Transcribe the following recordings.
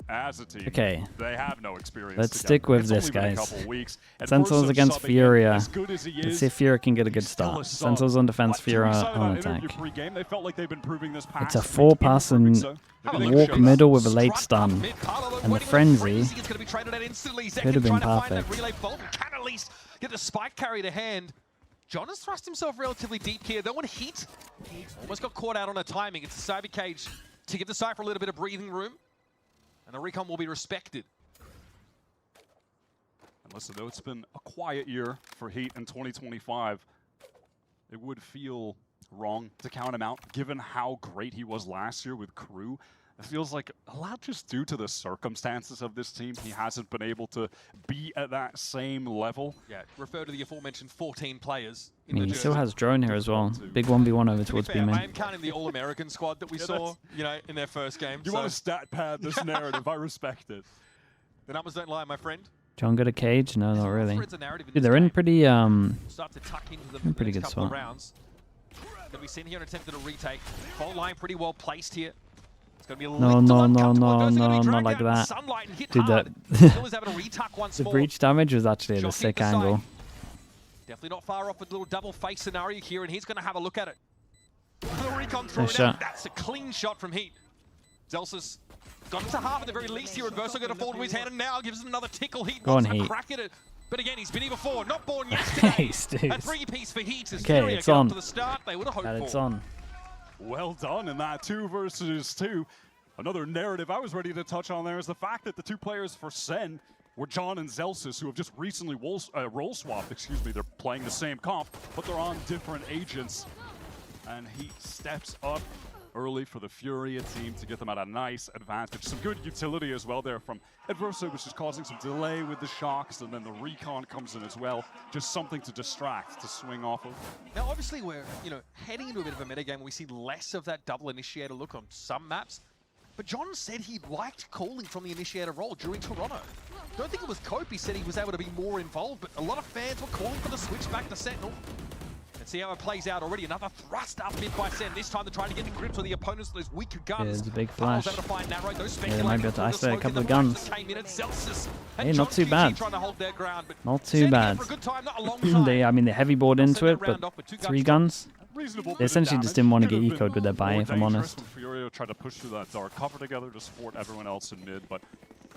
as a team, okay, they have no experience. let's together. stick with It's this, only been a guys. couple weeks. Sentinels against Furia. As good as he Let's is, see if Furia can get a good he's still start. a sub. Sentinels on defense, But Furia Fury said on in that interview attack. pre-game, they felt like they've been proving this past It's a week, four-pass improving and so. walk middle with a late stun. And the frenzy could have been perfect. Can at least get the spike carry to hand. John has thrust himself relatively deep here. Though when Heat almost got caught out on her timing, it's a Cyber Cage to give the Cypher a little bit of breathing room. And the recon will be respected. And listen, though it's been a quiet year for Heat in 2025, it would feel wrong to count him out, given how great he was last year with Crew. It feels like a lot just due to the circumstances of this team. He hasn't been able to be at that same level. Yeah, refer to the aforementioned 14 players. I mean, he still has drone here as well. Big 1v1 over towards B I main. am counting the All-American squad that we saw, you know, in their first game. You want to stat pad this narrative? I respect it. The numbers don't lie, my friend. John got a cage? No, not really. Dude, Dude, they're in pretty start to tuck into them in pretty the good next couple of spot. rounds. Gonna be seen here and attempted a retake. Fault line pretty well placed here. It's gonna be a No, little no, no, uncomfortable. no, Those are gonna no, be not dragged like out in the that. sunlight and hit Dude, hard. that Still is having a retuck once the more. breach damage was actually at a Shot sick hit the side. angle. Definitely not far off a little double face scenario here, and he's gonna have a look at it. The recon through Nice it shot. out. That's a clean shot from Heat. Zelsus got him to half at the very least here. Reversal going to fall to his hand, and now gives him another tickle. Heat Go on, wants to Heat. crack at it. But again, he's been here before. Not born yesterday. Nice, dude. A three-piece for Heat as Okay, Furia it's get up on. to the start they would have hoped And for. it's on. Well done in that 2 versus 2. Another narrative I was ready to touch on there is the fact that the 2 players for SEN were John and Zelsus, who have just recently role swapped. Excuse me, they're playing the same comp, but they're on different agents. And he steps up early for the Furia team to get them at a nice advantage. Some good utility as well there from Adverso, which is causing some delay with the shocks, and then the recon comes in as well. Just something to distract, to swing off of. Now, obviously, we're heading into a bit of a metagame where we see less of that double initiator look on some maps. But John said he liked calling from the initiator role during Toronto. Don't think it was Cope. He said he was able to be more involved, but a lot of fans were calling for the switch back to Sentinel. Let's see how it plays out already. Another thrust up mid by Sen. This time they're trying to get the grips with the opponents, those weaker guns. Yeah, it's a big flash. Able to find Narrow, those Yeah, they might be able to isolate a couple of guns. Hey, Hey, not too bad. Not too bad. I mean, they heavy board into it, but 3 guns. Reasonable They essentially just didn't want to get ecoed with their buy, if I'm honest. Furia tried to push through that dark cover together to support everyone else in mid, but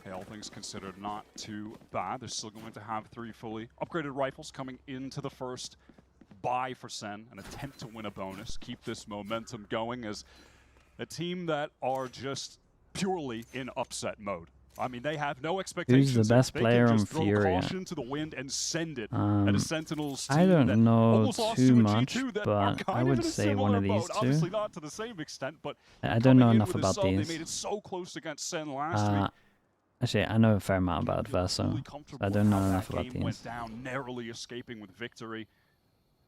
hey, all things considered, not too bad. They're still going to have 3 fully upgraded rifles coming into the first buy for Sen, an attempt to win a bonus, keep this momentum going as a team that are just purely in upset mode. I mean, they have no expectations. Who's the best player on They can just throw Furia? caution to the wind and send it at a Sentinels team I don't that know almost lost too to a much, G2 that but are I kind of would in a say one of similar these boat. two. Obviously not to the same extent, but I don't know coming in enough with a about sub, these. They made it so close against Sen last week. Actually, I know a fair amount about Adverso. Fully comfortable I don't know how enough that about game these. went down, narrowly escaping with victory.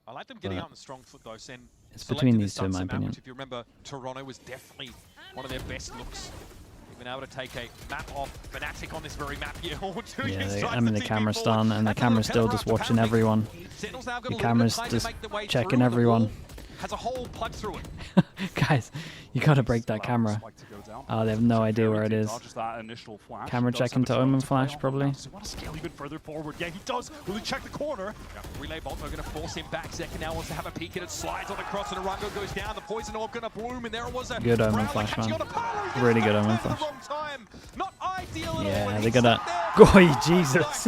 I like them getting out on the strong foot, though. Sen It's selected between this these two, in my Sunset map, opinion. which, if you remember, Toronto was definitely one of their best looks. They've been able to take a map off Fnatic on this very map here. Yeah, I mean the camera's done, and the camera's still just watching everyone. The camera's just checking everyone. Has a hole plugged through it. Guys, you gotta break that camera. Oh, they have no idea where it is. Camera checking to Omen flash, probably. Does he want to scale even further forward? Yeah, he does. Will he check the corner? Relay Bolto going to force him back. Zeka now wants to have a peek at it. Slides on the cross and Arango goes down. The poison orb going to bloom, and there it was. A Good Omen flash, man. Really good Omen flash. Not ideal at all, Yeah, and they he's gotta. there. Goy, Jesus!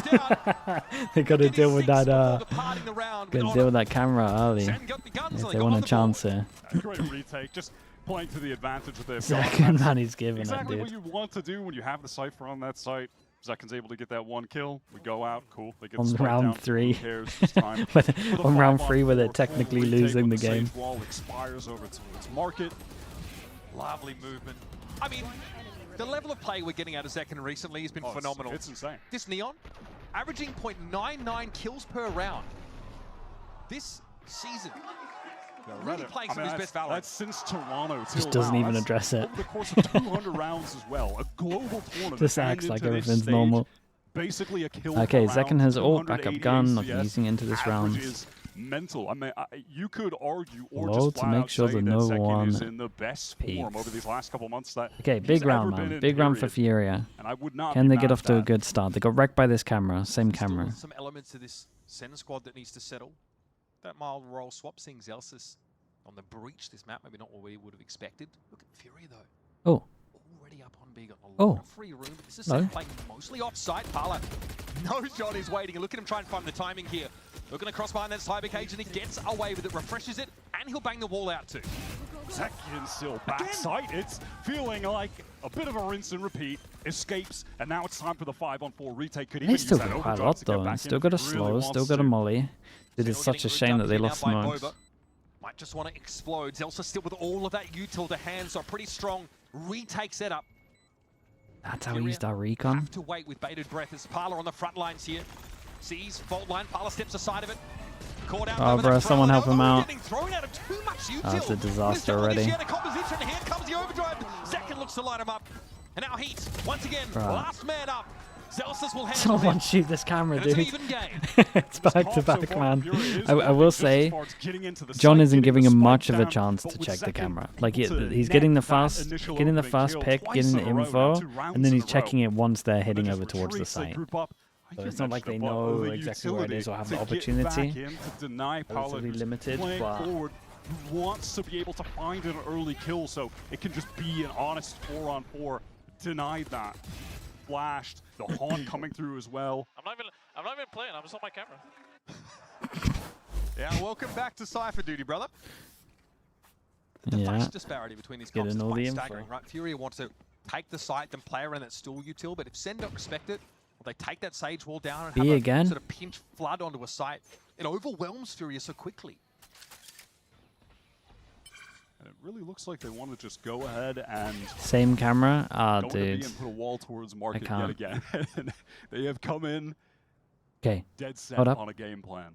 they gotta deal with that. Gotta deal with that camera early if they want a chance here. Great retake. Just playing to the advantage that they've got. Second man, he's giving Exactly it, what dude. you want to do when you have the Cypher on that site. Zekin's able to get that 1 kill. We go out, cool. They get On the spike round down. 3. Who cares this time? On round 3 where they're technically losing the game. Wall expires over to its market. Lovely movement. I mean, the level of play we're getting out of Zekin recently has been phenomenal. It's insane. This Neon, averaging 0.99 kills per round. This season. Really playing some of his best Valorant. That's since Toronto. Just doesn't even address it. Over the course of 200 rounds as well. A global tournament. Just acts and like into this everything's stage, normal. Basically a kill Okay, per Zekin round, has ult, backup 288 gun, not ACS, using into this round. averages mental. I mean, you could argue or Low just to flat make out sure say that that no Zekken one is in the best form peeks. over these last couple months that Okay, he's big ever round, been man. in, Big round for period. Furia. And I would not Can be they get mad off at to a that. good start? They got wrecked by this camera. Same Still camera. some elements to this Sen squad that needs to settle. That mild roll swap, seeing Zelsis on the breach this map, maybe not what we would have expected. Look at Furia though. Oh. Already up on B, got a lot Oh. of free room, but this is No. Sen playing mostly offside. Parla knows John is waiting, and look at him try and find the timing here. Looking across behind that cyber cage, and he gets away with it, refreshes it, and he'll bang the wall out too. Zekken still backside. It's feeling like a bit of a rinse and repeat. Escapes, and now it's time for the 5-on-4 retake. Could even They still use that got quite a overdrive lot to get though. back And still in got a if he really slow, wants still got a to. molly. It is Sentinel such a getting shame ripped that up they here now lost by smokes. Boba. Might just want to explode. Zelsa still with all of that util to hand, so a pretty strong retake setup. That's how he Furia used our recon. have to wait with bated breath as Parla on the front lines here. Sees fault line, Parla steps aside of it. Caught out Oh, over bro, that someone throw. help him Oh, out. getting thrown out of too much util. Oh, it's a disaster With already. Initiator composition, here comes the overdrive. Zekken looks to line him up. And now Heat, once again, Bro. last man up. Zelsis will handle Someone it. shoot this camera, And it's an dude. even game. It's back to back, man. I will say, John John isn't giving him much of a chance to check the camera. Like he's getting the fast pick, getting the info, and then he's checking it once they're heading over towards the site. So it's not like they know exactly where it is or have the opportunity. Relatively limited, but Who wants to be able to find an early kill so it can just be an honest 4-on-4. Denied that. Flashed. The Haunt coming through as well. I'm not even playing. I'm just on my camera. Yeah, welcome back to Cypher duty, brother. The yeah, flash disparity between these Getting comps is all the quite info. staggering, right? Furia wants to take the site, then play around that stall util, but if Sen don't respect it, or they take that Sage wall down and B have a again. sort of pinch flood onto a site, it overwhelms Furia so quickly. And it really looks like they want to just go ahead and same camera. Ah, go into B dude. and put a wall towards market yet can't. again. And they have come in Okay, dead set Hold up. on a game plan.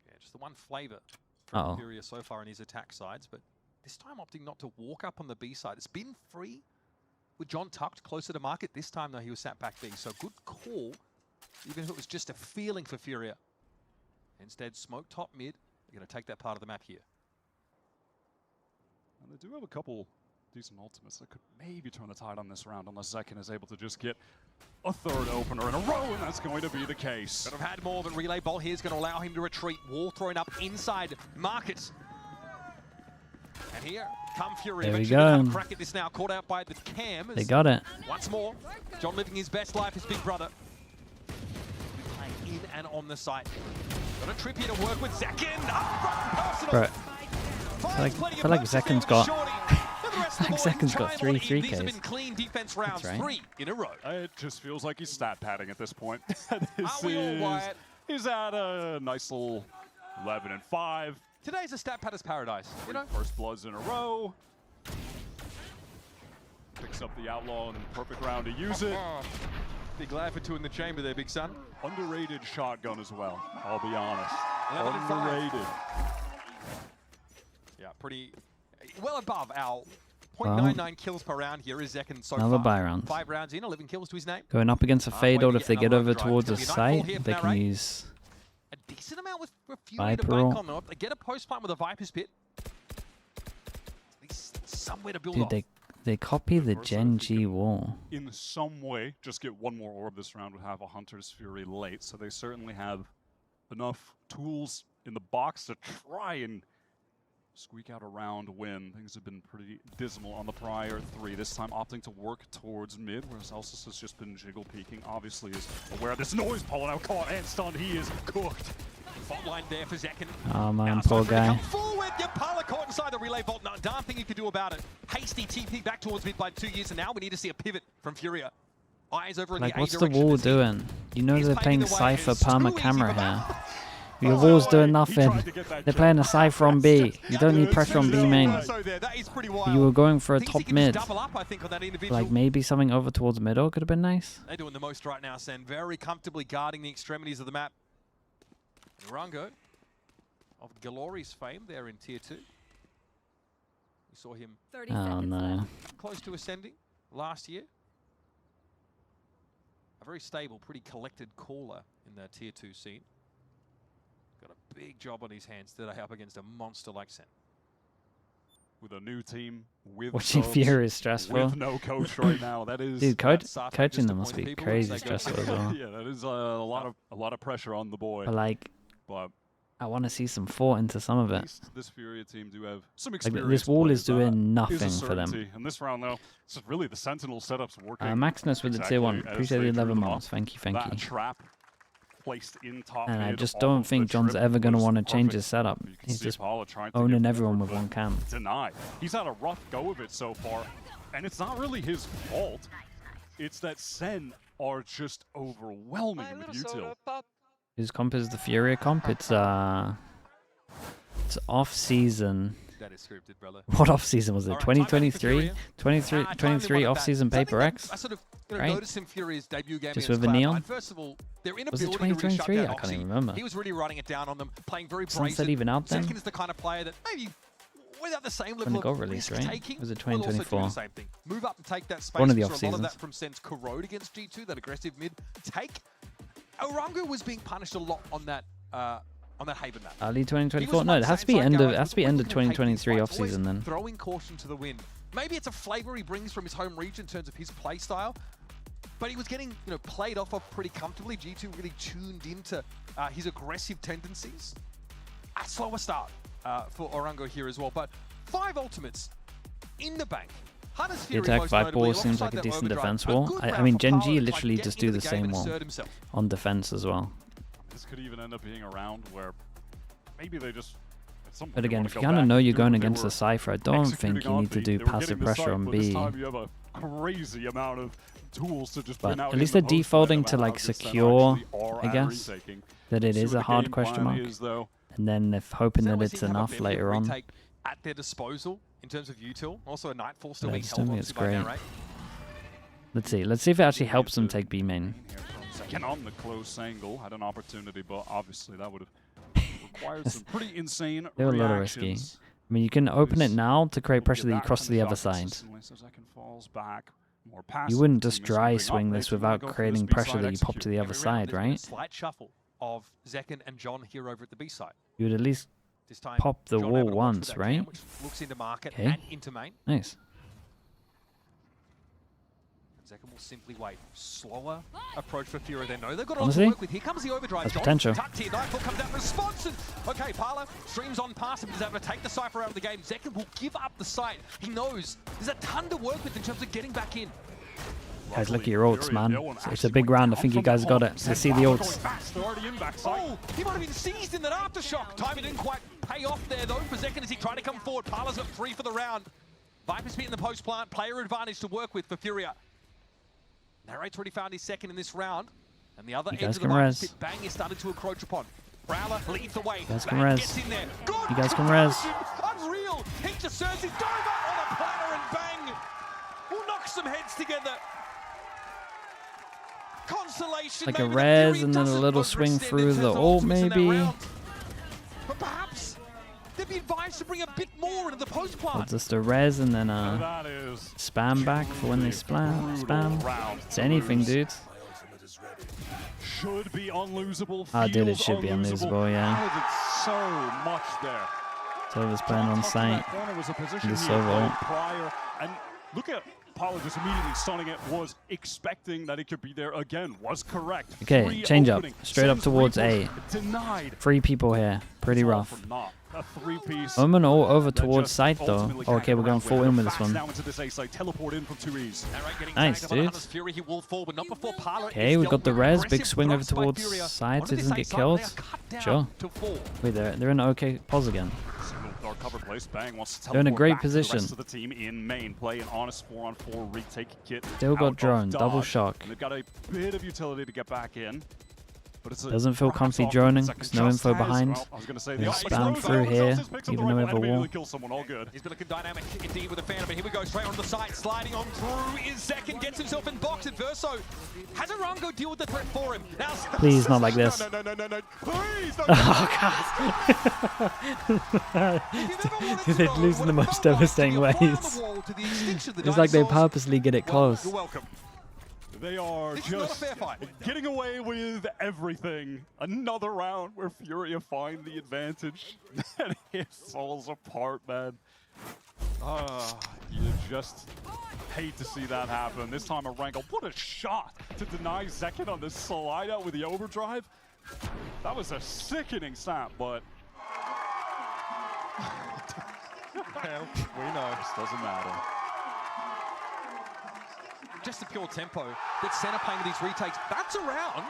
Yeah, just the one flavor from Uh-oh. Furia so far in his attack sides, but this time opting not to walk up on the B side. It's been free with John tucked closer to market. This time, though, he was sat back B, so good call, even if it was just a feeling for Furia. Instead, smoke top mid. They're going to take that part of the map here. And they do have a couple decent ultimates that could maybe turn the tide on this round unless Zekken is able to just get a third opener in a row, and that's going to be the case. Could have had more, but Relay Bolt here is going to allow him to retreat. Wall thrown up inside market. And here come Furia. There we Eventually have a go. crack at this now. Caught out by the cam. They got it. Once more, John living his best life as big brother. Playing in and on the site. Got a trip here to work with Zekken. Up front, Bro, personal. I feel like Zekken's got. Like Zekken's got 3 These have 3Ks. been clean defense rounds, That's right. 3 in a row. It just feels like he's stat padding at this point. Are we all Wyatt? He's at a nice little 11 and 5. Today's a stat padder's paradise, you know? First bloods in a row. Picks up the outlaw in the perfect round to use it. Big laugh for 2 in the chamber there, big son. Underrated shotgun as well, I'll be honest. 11 and 5. Underrated. Yeah, pretty well above our 0.99 kills per round here is Zekken so Another far. buy round. 5 rounds in, 11 kills to his name. Going up against a fade out, if they get another over overdrive. towards the It's gonna be nightfall here site, for they now, can right? use. A decent amount with Furia to Viper bank roll. on them. They get a post plant with a Viper's Pit. At least somewhere to build Dude, off. they copy the Gen G wall. In some way, just get one more orb this round would have a Hunter's Fury late, so they certainly have enough tools in the box to try and squeak out a round win. Things have been pretty dismal on the prior 3. This time opting to work towards mid, whereas Elsis has just been jiggle peeking. Obviously is aware of this noise pulling out, caught and stunned. He is cooked. Fault line there for Zekken. Oh man, Now poor Cypher to come guy. forward. Yapala caught inside the relay vault. Not a darn thing you could do about it. Hasty TP back towards mid by 2 years, and now we need to see a pivot from Furia. Eyes over in Like, the A what's the direction wall as he doing? You know is they're paving playing the way. Cypher It's Parma too easy camera for here. that. Your Oh, wall's doing he nothing. tried to get that They're jump. playing a Cypher on B. You don't need pressure on B main. So there, that is pretty wild. You were going for a Thinks he top can mid. just double up, I think, on that individual. Like maybe something over towards middle could have been nice. They're doing the most right now, Sen. Very comfortably guarding the extremities of the map. Rango of Galori's fame there in Tier 2. We saw him 30 Oh seconds no. left. close to ascending last year. A very stable, pretty collected caller in the Tier 2 scene. big job on his hands today up against a monster like Sen. With a new team, with watching subs, Furia is stressful. with no coach right now, that is Dude, coaching them must be people crazy once they go stressful as well. yeah, that is a lot of pressure on the boy. But like, But I want to see some thought into some of at it. least this Furia team do have some Like, experience. this wall is players. That doing nothing is a for them. certainty. And this round, though, it's just really the Sentinel setups working. Maximus with the tier 1. exactly as Appreciate they the drew 11 them up. months. Thank you, thank That you. trap placed in top And I mid just off don't of think the John's trip ever going to was want to change perfect. his setup. You can He's see just Paula trying to owning get everyone forward, with one but cam. denied. He's had a rough go of it so far, and it's not really his fault. It's that Sen are just overwhelming with util. Whose comp is the Furia comp? It's off season. That is scripted, brother. What off season was it? All right, time out for 2023? Furia. 23 off season Paper X? I sort of right? noticed in Furia's debut game Just against with a neon? Cloud9. First of all, their Was it inability to really shut 2023? down I can't Oxy. even remember. He was really running it down on them, playing very Sunset brazen. even out then? Second is the kind of player that maybe without the same When level it got of released, risk right? taking, Was it will also do 2024? the same thing. Move up and take that space. One of the We saw a lot of off-seasons. that from Sen's Corrode against G2, that aggressive mid take. Orango was being punished a lot on that Haven map. Early 2024? No, it has to be end of 2023 off season then. Throwing caution to the wind. Maybe it's a flavor he brings from his home region in terms of his play style, but he was getting played off of pretty comfortably. G2 really tuned into his aggressive tendencies. A slower start for Orango here as well, but 5 ultimates in the bank. Hunter's Fury attack most 5 notably, ball seems like alongside a that decent overdrive. defense A wall. good I round mean, for Gen Paolo G to try literally and get just do into the game same and wall assert himself. on defense as well. This could even end up being a round where maybe they just. at some point But they again, wanna if go you kind of back know and you're do going what they against were the Cypher, I don't think executing you on need to B. do They were passive getting the pressure site, on but this B. time you have a crazy amount of tools to just win But out at least in they're the post play, defaulting no to matter like how good Sen secure, actually are I at guess, retaking. that it See is what a the hard game question plan mark. is, though. And then if hoping Sen that always it's seem to have a enough bevy of later on. retake at their disposal in terms of util. Also a Nightfall still Yeah, I being just held don't think onto it's by great. Narrate. Let's see. Let's see if it actually helps them take B main. Second on the close angle, had an opportunity, but obviously that would have required some pretty insane They were a little risky. reactions. I mean, you can open it now to create We'll pressure get that you that cross to the finished other off side. consistently, so Zekken falls back, more You passive. wouldn't The just team is dry moving swing up. this They do wanna without go for creating this pressure B-side that you pop execute. to the other Every round side, there's been a right? slight shuffle of Zekken and John here over at the B side. You would at least This time, pop the John wall able to watch with once, that right? cam, which looks into market Okay. and into main. Nice. Zekken will simply wait. Slower approach for Furia. They know they've got a lot Honestly, to work with. Here comes the overdrive. that's John potential. tucked here. Nightfall comes out in response. And, okay, Parla streams on past him. He's able to take the Cypher out of the game. Zekken will give up the site. He knows there's a ton to work with in terms of getting back in. Guys, look at your ults, man. It's a big round. I think you guys got it. Let's see the ults. Oh, he might have been seized in that aftershock. Timing didn't quite pay off there, though, for Zekken as he tried to come forward. Parla's got 3 for the round. Viper Speed in the post plant. Player advantage to work with for Furia. Narrate's already found his second in this round. And the other You edge guys of the can Viper res. Speed bang is started to encroach upon. Prowler leads the way. You guys can Bang res. gets in there. Good You guys can res. conversion. Unreal. He just serves his dive up on a platter and bang. We'll knock some heads together. Consolation. Like a maybe that res Fury and then a doesn't little swing overextend through in the terms of ult, ultimates in that maybe. round. But perhaps they'd be advised to bring a bit more into the post Or plant. just a res and then That is spam back for when they spam. It's anything, dude. should be unlosable. Ah, dude, it feels should be unlosable, yeah. How did so much there. Silver's playing on site. The Silver ult. Prior, and look at Paolo just immediately stunning it. Was expecting that it could be there again. Was correct. Okay, Free change up. opening. Straight up Sends towards repush. A. Denied. 3 people here. Pretty It's all rough. for naught. A 3-piece. Omen all over that towards just site though. ultimately Oh, okay, can't we're get going around full with it. in with this Fast one. Now into this A side. Teleport in from 2Es. Narrate getting Nice, tagged up on dude. Hunter's Fury. He will fall, but not before Parla Okay, is we dealt got the with. res. Big Aggressive swing over thrust by towards Furia. side Onto so it this doesn't A get side, killed. they are cut down Sure. to 4. Wait, they're in an okay pause again. Single dark cover place. Bang wants to They're in a teleport great back to the position. rest of the team in main. Play an honest 4-on-4 retake kit. Still got out of drone, double dodge, shock. And they've got a bit of utility to get back in. But it's Doesn't feel comfy droning. There's no info behind. I was going to say They the spam through here, even though we have a wall. Kill someone, all good. He's been looking dynamic indeed with the Phantom, but here we go, straight on the side, sliding on through is Zekken, gets himself in box at Verso. Has Orango deal with the threat for him? Now, Please, not like this. No. Please don't. Oh, God. They're losing the most devastating ways. It's like they purposely get it close. You're welcome. They are This is not a just fair fight. getting away with everything. Another round where Furia find the advantage. And it falls apart, man. You just hate to see that happen. This time Orango, what a shot to deny Zekin on the slide out with the overdrive. That was a sickening snap, but Well, we know. this doesn't matter. Just the pure tempo that Sen are playing with these retakes. That's around.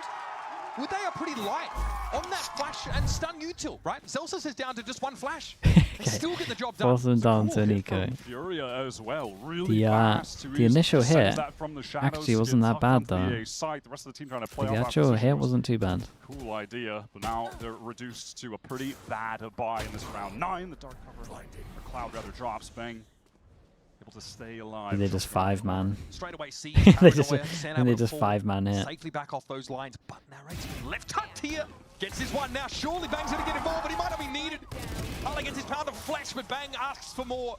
Well, they are pretty light on that flash and stun util, right? Zelsus is down to just one flash. They still get the job done. Force them down Cool to hit Nico. from Furia as well. Really The fast. initial Sends hit that from the shadows actually to wasn't get that tucked bad onto the though. A site. The rest of the team trying to play The off that actual position hit was wasn't too bad. cool idea, but now they're reduced to a pretty bad buy in this round 9. The dark cover, or Cloud rather, drops. Bang, able to stay alive. And they just 5-man. Straight away, see they just 5-man hit. safely back off those lines, but narrates left tucked here. Gets this one now. Surely Bang's going to get involved, but he might not be needed. Hala gets his pound of flesh, but Bang asks for more.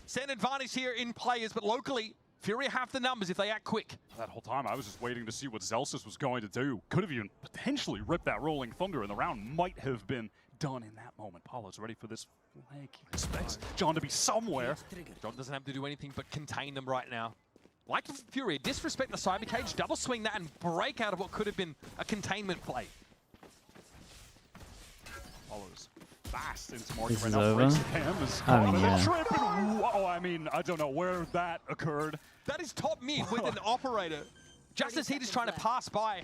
Sen advantage here in players, but locally, Furia have the numbers if they act quick. That whole time, I was just waiting to see what Zelsus was going to do. Could have even potentially ripped that Rolling Thunder, and the round might have been done in that moment. Paulo's ready for this flank. He expects John to be somewhere. John doesn't have to do anything but contain them right now. Like Furia, disrespect the cyber cage, double swing that, and break out of what could have been a containment play. Paulo's fast into market This right is now. over. Breaks the cam, is I caught mean, on the yeah. trip, and whoa, I mean, I don't know where that occurred. That is top mid with an operator. Just as he is trying to pass by.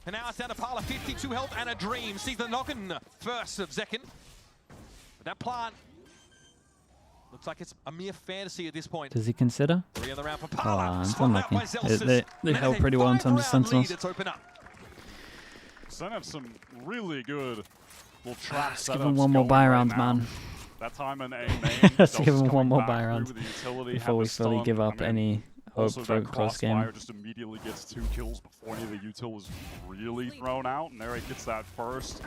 And now it's down to Parla, 52 health and a dream. Sees the knock-in first of Zekin. But that plant looks like it's a mere fantasy at this point. Does he consider? 3 on the round for Oh, Parla. it's Swung out unlucky. by Zelsus. They And held it's a pretty well in terms of 5-round lead. Sentinels. It's open up. Sen have some really good little traps. Let's give him one more buy round, man. That time in A main. Let's give him Zelsus one more coming buy back round through with the utility, before have we the fully stun. give up I mean, any hope also for a that close game. crossfire just immediately gets 2 kills before any of the util was really thrown out, and there he gets that first.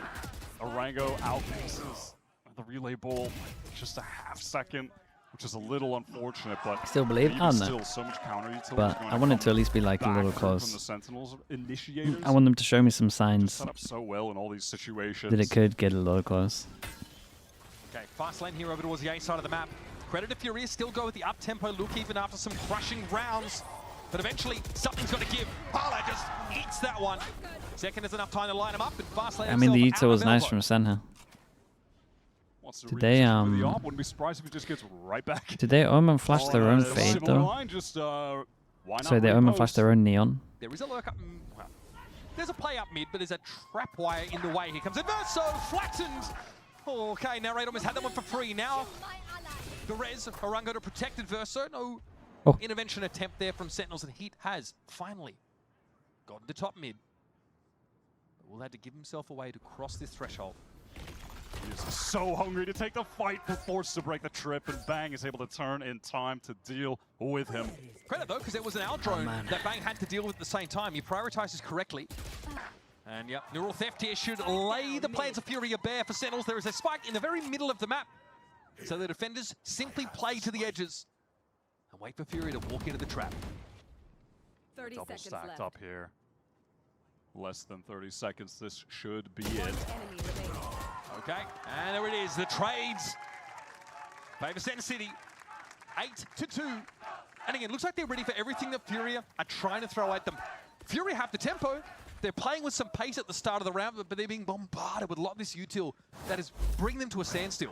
Orango outpaces the relay bull just a half second, which is a little unfortunate, but Still believe, even I don't know. still so much counter utility. But I want it to at least be like a little from the close. Sentinels initiators. I want them to show me some Just signs set up so well in all these situations. that it could get a little close. Okay, fast lane here over towards the A side of the map. Credit to Furia, still go with the up-tempo look even after some crushing rounds. But eventually, something's got to give. Parla just eats that one. Second is enough time to line him up, and fast lane I mean, the himself util out was of nice elbow. from Senha. Wants to Did they, reposition with the op. Wouldn't be surprised if he just gets right back. Did they Omen flash their own fade Similar though? line, just, why not So they Omen repost? flashed their own neon. There is a lurk up. Well, there's a play up mid, but there's a trap wire in the way. Here comes Inverso, flattened. Okay, Narrate almost had that one for free. Now, the res, Orango to protect Inverso. No Oh. intervention attempt there from Sentinels, and Heat has finally gotten to top mid. But will have to give himself away to cross this threshold. He is so hungry to take the fight, but forced to break the trip, and Bang is able to turn in time to deal with him. Credit though, because there was an out drone that Bang had to deal with at the same time. He prioritizes correctly. And yep, neural theft here should lay the plans of Furia bare for Sentinels. There is a spike in the very middle of the map. So the defenders simply play to the edges and wait for Furia to walk into the trap. 30 Double seconds stacked left. up here. Less than 30 seconds. This should be One it. enemy remaining. Okay, and there it is. The trades favor Center City. 8-2. And again, looks like they're ready for everything that Furia are trying to throw at them. Furia have the tempo. They're playing with some pace at the start of the round, but they're being bombarded with a lot of this util that is bringing them to a standstill.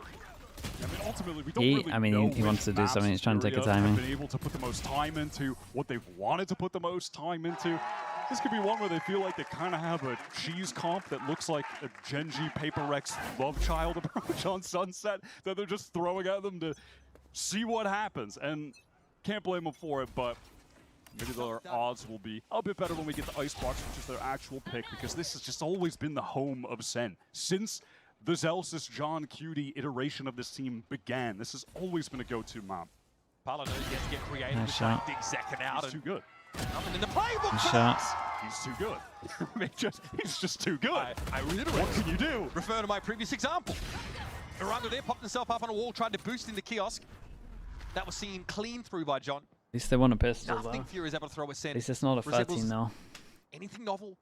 I mean, ultimately, we don't really know he wants which to do maps something. He's trying to take a Furia have timing. been able to put the most time into, what they've wanted to put the most time into. This could be one where they feel like they kind of have a cheese comp that looks like a Genji Paper Rex love child approach on Sunset that they're just throwing at them to see what happens. And can't blame them for it, but maybe their odds will be a bit better when we get to Icebox, which is their actual pick, because this has just always been the home of Sen. Since the Zelsus John Cutie iteration of this team began, this has always been a go-to map. Parla knows he has to get creative Nice with shot. dig Zekin out. He's too good. Nothing in the playbook Nice for shot. that. He's too good. I mean, he's just too good. I reiterate. What can you do? Refer to my previous example. Orango there popped himself up on a wall, tried to boost in the kiosk. That was seen clean through by John. least they want a pistol, Nothing though. Fury is able to throw with At Sen. least it's not a Resembles 13 now. Anything novel?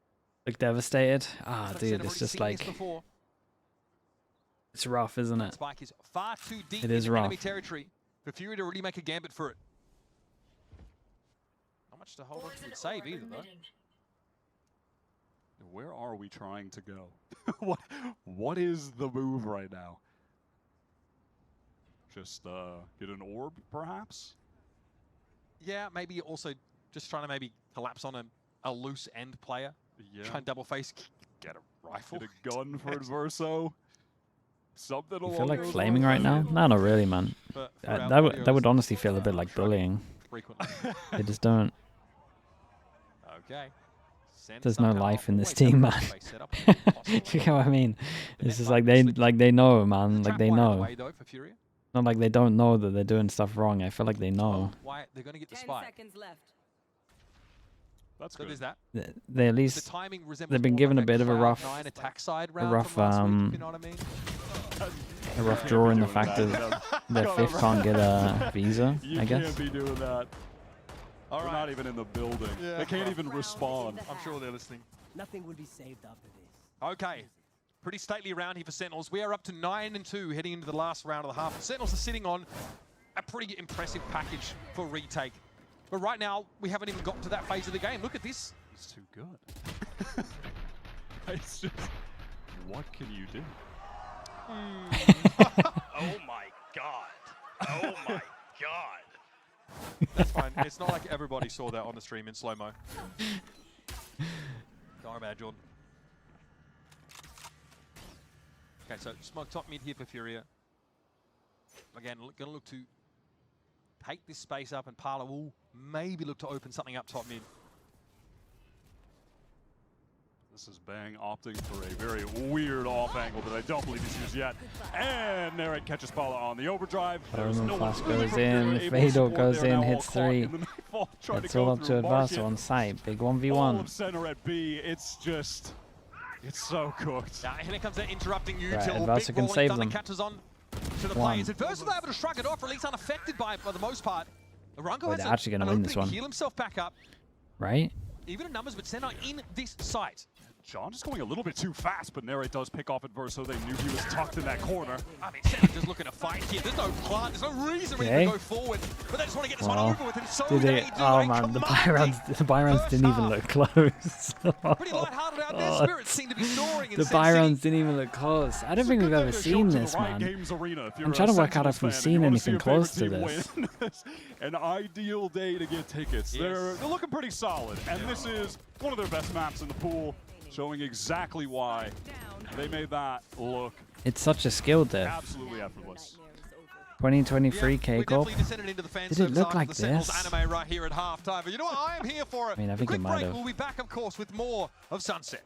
Look devastated. Ah, But dude, Sen have it's already just seen this like... before. It's rough, isn't it? Spike is far too deep It is in enemy rough. territory for Fury to really make a gambit for it. Not much to hold on to the save either, though. Where are we trying to go? What is the move right now? Just get an orb, perhaps? Yeah, maybe also just trying to maybe collapse on a loose end player. Yeah. Try and double face, get a rifle. Get a gun for Adverso. Something You along feel like those flaming lines. right now? No, not really, man. But That would honestly feel a bit like bullying. frequently. They just don't. Okay. Sen There's no somehow life in this always team, have a man. face set up. You know what I mean? The It's net just might like be slipped. they know, man. Like Trap they wide out of the know. way, though, for Furia. Not like they don't know that they're doing stuff wrong. I feel like they know. Why they're going to get the 10 spike. seconds left. That's So good. there's that. They at The least timing resembles they've been more given like a bit of a Cloud9 rough- attack side round rough, from last week, if you know what I mean. a rough Can't draw be in the doing fact that. that their fifth can't get a visa. You I guess. can't be doing that. All They're right. not even in the building. Yeah. They can't even Round respond. in the I'm sure they're listening. Nothing will be saved after this. Okay. Pretty stately round here for Sentinels. We are up to 9-2 heading into the last round of the half. Sentinels are sitting on a pretty impressive package for retake. But right now, we haven't even gotten to that phase of the game. Look at this. It's too good. It's just, what can you do? Oh my god. Oh my god. That's fine. It's not like everybody saw that on the stream in slow-mo. Don't worry about it, Jordan. Okay, so smoke top mid here for Furia. Again, going to look to take this space up, and Parla will maybe look to open something up top mid. This is Bang opting for a very weird off angle that I don't believe he's used yet. And Narek catches Paula on the overdrive. There's no one Flash really goes from Furia in, able to Fado support goes there, in, now hits all caught 3. in the Nightfall, trying It's to go all up to through Adverso Market. on site. Big All 1v1. of center at B. It's just, it's so cooked. Now, here comes that interrupting Right, util. Adverso Big can rolling save thunder them. catches on to the One. players. Adverso are able to shrug it off, or at least unaffected by it for the most part. Arango Wait, has they're actually gonna an win opening this to one. heal himself back up. Right? Even in numbers, but Sen are in this site. John just going a little bit too fast, but Nere does pick off Adverso. They knew he was tucked in that corner. I mean, Sen are just looking to fight here. There's no plan, there's no reason really Okay. to go forward. But they just want to get this one Well, over with, and so did they they? do. Oh a man, the buy commanding rounds, the buy rounds first didn't even half. look close. Pretty lighthearted out there. God. Spirits seem to be soaring in The Sen buy City. rounds didn't even look close. I don't think we've ever seen this, man. I'm trying to work out if we've seen anything close to this. An ideal day to get tickets. Yes. They're looking pretty solid, and this is one of their best maps in the pool, showing exactly why they made that look It's such a skill diff. absolutely effortless. 2023 we K-Corp. definitely descended into the fan Did it service look after like the Sentinels this? anime right here at halftime. But you know what? I am here for it. I mean, I think A it quick might break. have. We'll be back, of course, with more of Sunset.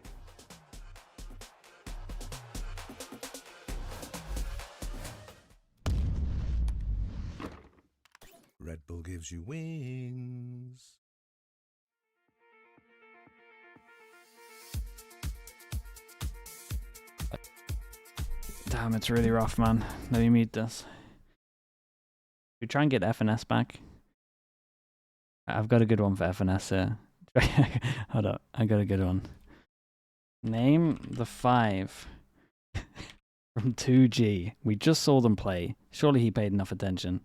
Red Bull gives you wings. Damn, it's really rough, man. Let me mute this. We try and get FNS back. I've got a good one for FNS here. Hold up, I got a good one. Name the 5 from 2G. We just saw them play. Surely he paid enough attention.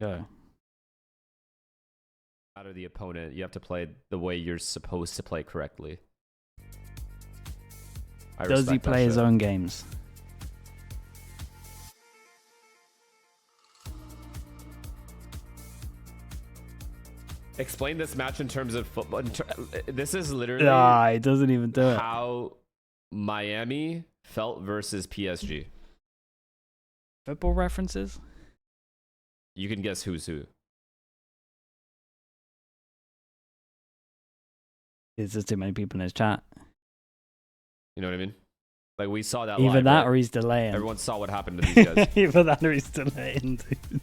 Go. Out of the opponent, you have to play the way you're supposed to play correctly. I Does he respect that play his shit. own games? Explain this match in terms of football. This is literally Nah, he doesn't even do it. how Miami felt versus PSG. Football references? You can guess who's who. There's just too many people in his chat. You know what I mean? Like we saw that Either live, that right? or he's delaying. Everyone saw what happened to these guys. Either that or he's delaying, dude.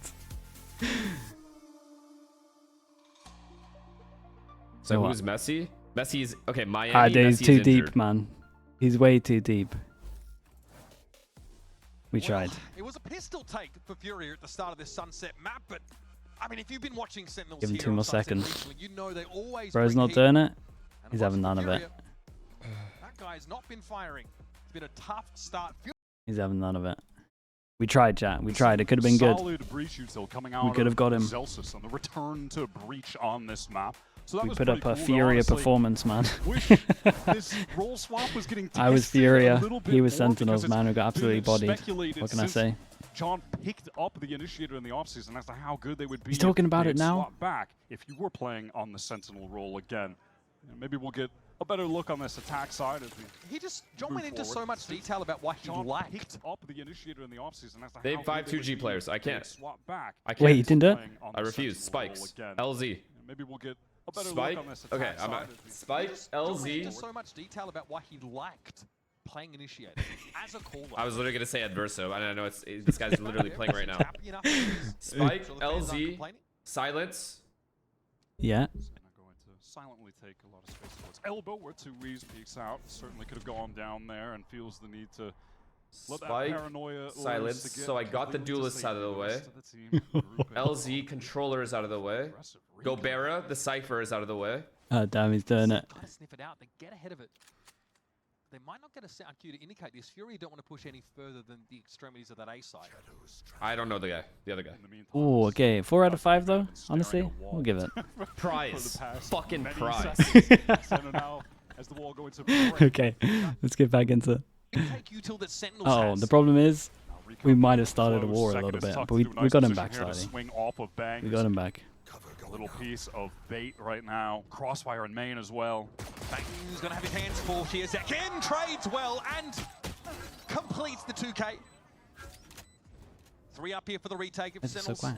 So What? who's Messi? Messi's okay. Miami. Ah, dude, he's Messi's too injured. deep, man. He's way too deep. We Well, tried. It was a pistol take for Furia at the start of this Sunset map, but I mean, if you've been watching Sentinels Give him here 2 on more Sunset seconds. recently, you know they always Bro's bring not heat. doing it. And He's it having was none of it. Furia. That guy's not been firing. It's been a tough start. He's having none of it. We tried, chat. We tried. It could have been good. Solid breach util coming out could have got him. Zelsis on the return to breach on this map. So that We was put up pretty a cool, Furia honestly. performance, man. Wish this role swap was getting I was tested Furia. a little bit He was more Sentinels, because man, who it's got absolutely been bodied. speculated What can I since say? John picked up the initiator in the offseason as to how good they would be. He's talking if about they it had now? swapped back if you were playing on the Sentinel role again. Maybe we'll get a better look on this attack side as we John move went into forward. so much detail about why he John lacked. picked up the initiator in the offseason as to They how have 5 good they would 2G be players. I if they can't. swap back. I can't. Wait, you didn't do it? playing on I the refuse. Sentinel role Spikes. again. LZ. Maybe we'll get a better Spike. look on this attack Okay, I'm side not. as we- Spike. John went LZ. into so much detail about why he liked playing initiator as a caller. I was literally gonna say Adverso, and I know this guy's literally playing right now. Spike. LZ. Silence. Yeah. Not going to silently take a lot of space towards elbow where Tuiz peeks out. Certainly could have gone down there and feels the need to let that Spike. paranoia Silence. to get So I got the completely duelist out of the disable way. rest of the team, group in. LZ. Controller is out of the way. Aggressive recon. Gobera. The Cypher is out of the way. Oh, damn, he's doing it. Gotta sniff it out. They get ahead of it. They might not get a sound cue to indicate this. Fury don't want to push any further than the extremities of that A side. I don't know the guy. The other guy. In the meantime, Oh, okay. 4 out of 5 though. staring Honestly, at a wall we'll give it. Prize. for the past Fucking many prize. seconds. Center now as the wall going to break. Okay, let's get back into. Take you till the Sentinels Oh, has. the problem is Now recon we might have started a close. war a Second little is bit, tucked but we into a nice got him position back here to slightly. swing off of Bang. We got him back. A little piece of bait right now. Crossfire in main as well. Bang's gonna have his hands full here. Zekin trades well and completes the 2K. 3 up here for the retake of It's so Sentinels. quiet.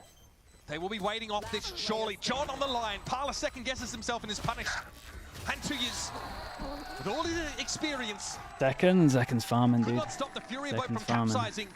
They will be waiting off this surely. John on the line. Parla second guesses himself and is punished. And 2 years with all his experience, Zekken's farming, could dude. not stop the Furia boat from Zekin's farming. capsizing.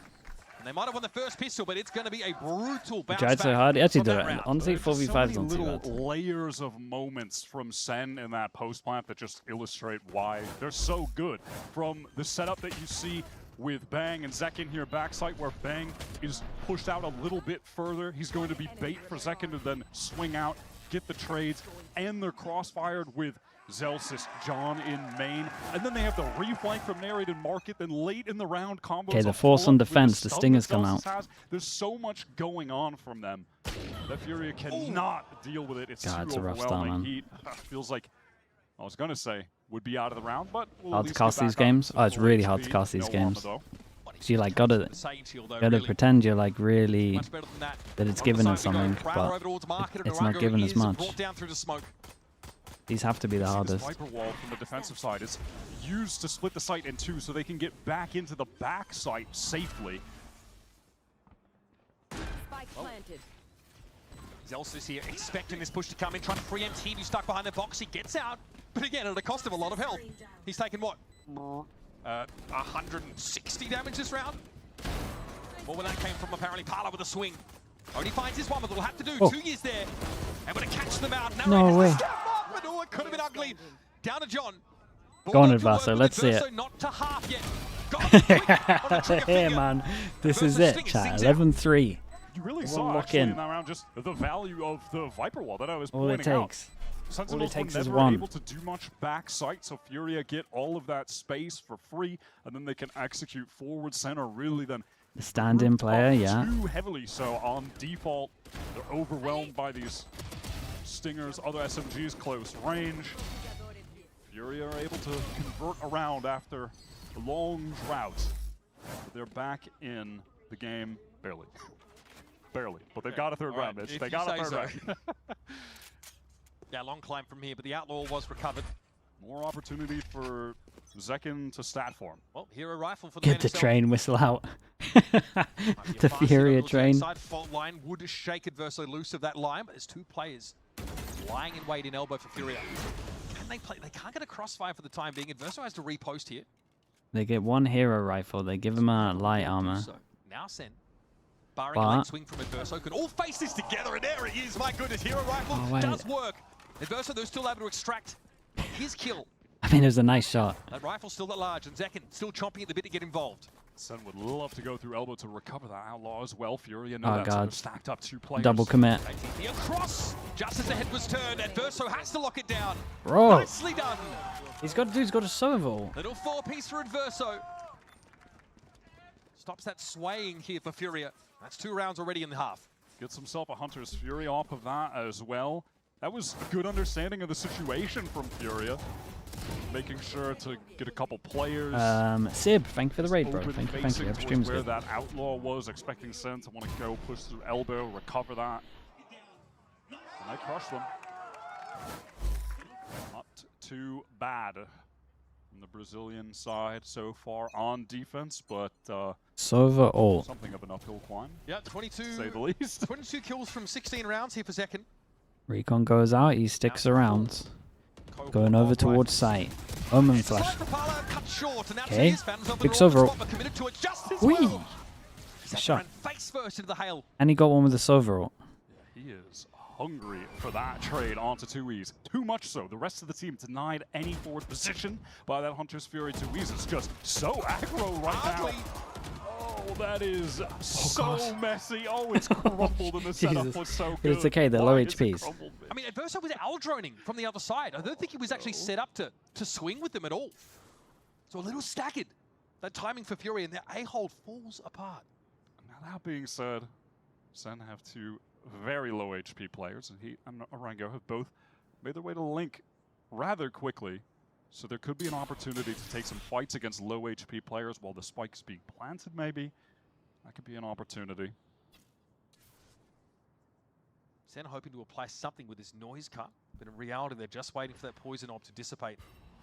And they might have won the first pistol, but it's going to be a brutal He bounce tried so back hard. He actually from did that it. round. Honestly, There's just 4v5 is so not many too little bad. layers of moments from Sen in that post plant that just illustrate why they're so good. From the setup that you see with Bang and Zekin here backside, where Bang is pushed out a little bit further. He's going to be bait for Zekin to then swing out, get the trades, and they're crossfired with Zelsis, John in main, and then they have the reflank from Narrate and Market, then late in the round combos. Okay, the a force pull-up on with defense, the stun stingers that come Zelsis out. has. There's so much going on from them that Furia cannot deal with it. It's God, too it's a rough start, overwhelming. man. Heat feels like, I was gonna say, would be out of the round, but we'll Hard at to least cast get these back up games? to Oh, it's full really hard to HP. cast these No armor, games. though. So you like gotta pretend you're like really Much better than that. that it's On the giving side us we go. something, Crowder but over towards Market, and it's not Arago giving us is much. brought down through the smoke. These have to be the See this hardest. Viper wall from the defensive side is used to split the site in 2 so they can get back into the back site safely. Spike planted. Zelsis here expecting this push to come in, trying to preempt him. He's stuck behind the box. He gets out, but again at a cost of a lot of health. He's taken what? 160 damage this round. More where that came from apparently. Parla with a swing. Only finds his one, but they'll have to do. Oh. 2 years there. Able to catch them out. No way. Step up, but oh, it could have been ugly. Down to John. Go on, Ball to work Advaso, with let's see it. Adverso, not to half yet. Got him quick on a trigger Here, finger. man. This is Adverso it, sting chat. sings out. 11-3. You really One saw lock actually in. in that round just the value of the Viper wall that I was All it pointing out. takes. Sentinels takes were is never one. able to do much back sight, so Furia get all of that space for free, and then they can execute forward center really then The stand-in player, yeah. too heavily, so on default, they're overwhelmed by these stingers, other SMGs close range. Furia are able to convert around after a long drought. But they're back in the game, barely. Barely, but they've got a third All round, right, Mitch. if They you got a say third so. round. Yeah, long climb from here, but the Outlaw was recovered. More opportunity for Zekin to stat form. Well, hero rifle for the Get man the himself. train whistle out. Might be a The fast Furia hit on the train. Side fault line would shake Adverso loose of that line, but there's 2 players lying in wait in elbow for Furia. Can they play? They can't get a crossfire for the time being. Adverso has to repost here. They get 1 hero rifle. They give him a light armor. So now Sen, barring a But- late swing from Adverso, could all face this together, and there he is. My goodness, hero rifle Oh, wait. does work. Adverso, they're still able to extract his kill. I mean, it was a nice shot. That rifle's still at large, and Zekin still chomping at the bit to get involved. Sen would love to go through elbow to recover that outlaw as well. Furia know that, so they're stacked up 2 players. Double commit. ATP across, just as the head was turned. Adverso has to lock it down. Bro. Nicely done. He's got a Soval. Little 4-piece for Adverso. Stops that swaying here for Furia. That's 2 rounds already in the half. Gets himself a Hunter's Fury off of that as well. That was a good understanding of the situation from Furia. Making sure to get a couple players. Sib, thank you for the raid, bro. Thank you. Upstream's where good. that outlaw was, expecting Sen to want to go push through elbow, recover that. And they crush them. Not too bad from the Brazilian side so far on defense, but Sova ult. something of an uphill climb. Yeah, 22. To say the least. 22 kills from 16 rounds here for Zekken. Recon goes out, he sticks around. Going over towards site. Omen flash. Okay. Big Sova. Whee! Shot. Face first into the hail. And he got one with the Sova ult. He is hungry for that trade onto 2Es. Too much so. The rest of the team denied any forward position by that Hunter's Fury. 2Es is just so aggro right now. Oh, that is so messy. Oh, it's crumbled and the setup was so good. It's okay, they're low HPs. I mean, Adverso was Aldroning from the other side. I don't think he was actually set up to swing with them at all. So a little staggered. That timing for Fury and their A-hold falls apart. Now that being said, Sen have 2 very low HP players, and he and Orango have both made their way to Link rather quickly. So there could be an opportunity to take some fights against low HP players while the spike's being planted, maybe. That could be an opportunity. Sen hoping to apply something with this noise cut, but in reality, they're just waiting for that poison orb to dissipate.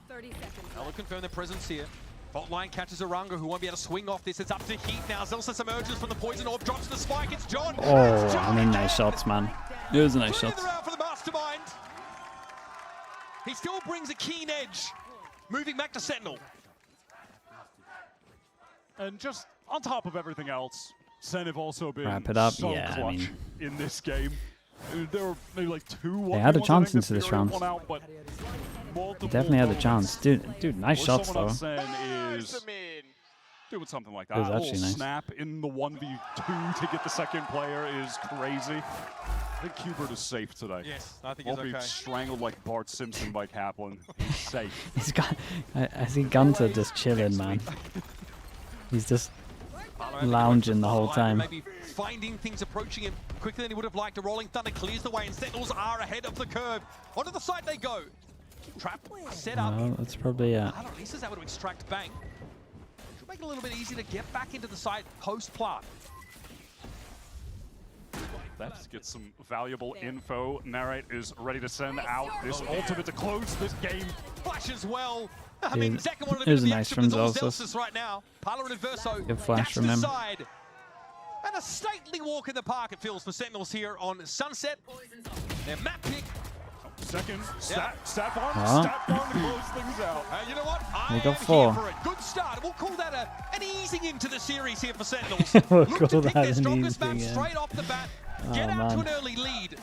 30 seconds. Now they'll confirm their presence here. Bot line catches Orango, who won't be able to swing off this. It's up to Heat now. Zelsis emerges from the poison orb, drops the spike. It's John. Oh, I mean, nice shots, man. It was a nice shot. For the mastermind. He still brings a keen edge. Moving back to Sentinel. And just on top of everything else, Sen have also been Wrap it up. so Yeah, clutch I mean, in this game. There were maybe like 2 they had a 1v1s, chance I think, into this Fury round. won out, but multiple Definitely had a moments chance. Dude, nice where shots, someone though. on Sen is doing something like that. It was A little actually nice. snap in the 1v2 to get the second player is crazy. I think Hubert is safe today. Yes, I think Won't he's be okay. strangled like Bart Simpson by Kaplan. He's safe. He's got. I see Gunter just chilling, man. He's just lounging the whole time. Maybe finding things approaching him quicker than he would have liked. A rolling thunder clears the way, and Sentinels are ahead of the curve. Onto the side they go. Trap set up. No, that's probably it. At least is able to extract Bang. Should make it a little bit easier to get back into the side post plant. Let's get some valuable info. Narrate is ready to send out this ultimate to close this game. Flash as well. I Dude, mean, Zekken wanted it was to be nice extra from with all Zelsis. Zelsis right now. Parler and Adverso. Good flash from him. Side. And a stately walk in the park it feels for Sentinels here on Sunset. Their map pick. Second, stat farm Huh? to close things out. You know what? We I got am 4. here for it. Good start. We'll call that an easing into the series here for Sentinels. We'll Look to call pick that their an strongest map easing in. straight off the bat. Oh, Get out to man. an early lead.